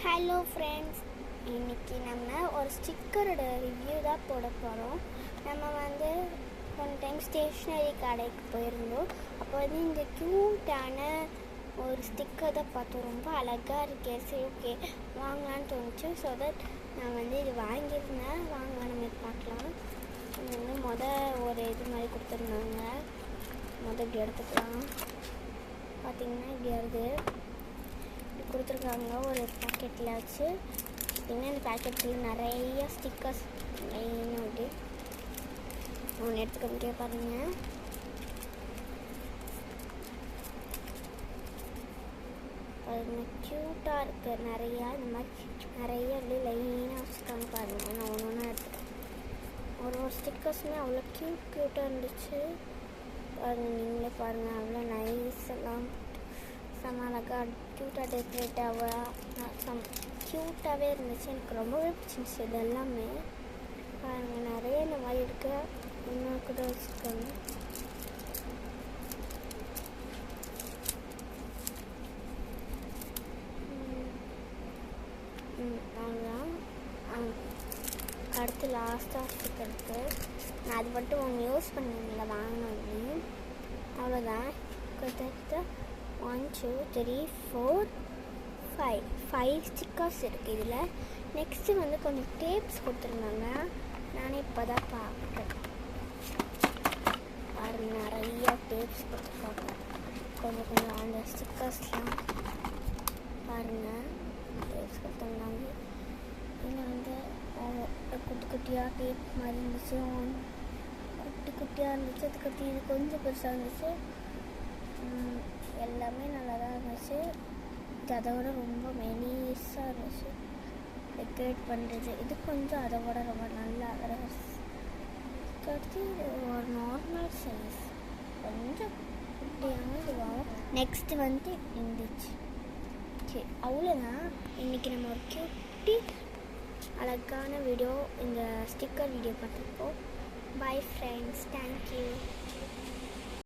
Hello friends, இன்றைக்கி நம்ம ஒரு ஸ்டிக்கரோட ரிவ்யூ தான் போட போகிறோம். நம்ம ஒன் டைம் ஸ்டேஷ்னரி கடைக்கு போயிருந்தோம். அப்போ இந்த க்யூட்டான ஒரு ஸ்டிக்கர் தான் பார்த்தோம். ரொம்ப அழகாக இருக்கே. சரி, ஓகே வாங்கலான்னு தோணுச்சு. ஸோ தட் நான் இது வாங்கியிருந்தேன். வாங்க நம்ம பார்க்கலாம். ஒரு இது மாதிரி கொடுத்துருந்தாங்க. இப்படி எடுத்துக்கலாம். பார்த்திங்கன்னா இப்படி வருது கொடுத்துருக்காங்க ஒரு பேக்கெட்டில் வச்சு. பார்த்திங்கன்னா இந்த பேக்கெட்டில் நிறைய ஸ்டிக்கர்ஸ் லைனாக அப்படி ஒன்று எடுத்துக்க பாருங்கள். க்யூட்டாக இருக்குது. நிறையா இந்த மாதிரி நிறைய அப்படி லைனாக வச்சுருக்காங்க பாருங்கள். நான் ஒன்று ஒன்றா எடுத்துக்கிறேன். ஒரு ஸ்டிக்கர்ஸுமே அவ்வளோ க்யூட்டாக இருந்துச்சு பாருங்கள். நீங்களே பாருங்கள், அவ்வளோ நைஸ் எல்லாம் செம்ம அழகாக க்யூட்டாக டெக்கரேட்டாக க்யூட்டாகவே இருந்துச்சு. எனக்கு ரொம்பவே பிடிச்சிருந்துச்சு. இது எல்லாமே பாருங்கள், நிறைய இந்த மாதிரி இருக்கு. இன்னும் கூட வச்சுருக்காங்க. அவ்வளோதான். அடுத்து லாஸ்ட்டாக ஸ்டிக்கருக்கு நான் அது மட்டும் ஒன்று யூஸ் பண்ணுவீங்கள வாங்கினோன்னு. அவ்வளோதான். கிட்டத்தட்ட 1 2 3 4 5 ஸ்டிக்கர்ஸ் இருக்குது இதில். நெக்ஸ்ட்டு கொஞ்சம் டேப்ஸ் கொடுத்துருந்தாங்க. நானே இப்போ தான் பார்க்குறேன். பாருங்கள், நிறையா டேப்ஸ் கொடுத்துருக்காங்க. கொஞ்சம் அந்த ஸ்டிக்கர்ஸ்லாம் பாருங்கள், டேப்ஸ் கொடுத்துருந்தாங்க. இன்னும் குட்டி குட்டியாக டேப் மாதிரி இருந்துச்சு. குட்டி குட்டியாக இருந்துச்சு. அதுக்கடுத்து இது கொஞ்சம் பெருசாக இருந்துச்சு. எல்லாமே நல்லா தான் இருந்துச்சு. இது அதை விட ரொம்ப மெலிசாக இருந்துச்சு டெக்கரேட் பண்ணுறது. இது கொஞ்சம் அதை விட ரொம்ப நல்லா இருந்துச்சு. ஒரு நார்மல் சைஸ் கொஞ்சம் குட்டியானதுவாகும். நெக்ஸ்ட்டு இருந்துச்சு. சரி, அவ்வளோதான். இன்றைக்கி நம்ம ஒரு குட்டி அழகான வீடியோ, இந்த ஸ்டிக்கர் வீடியோ பார்த்துருப்போம். Bye friends, thank you.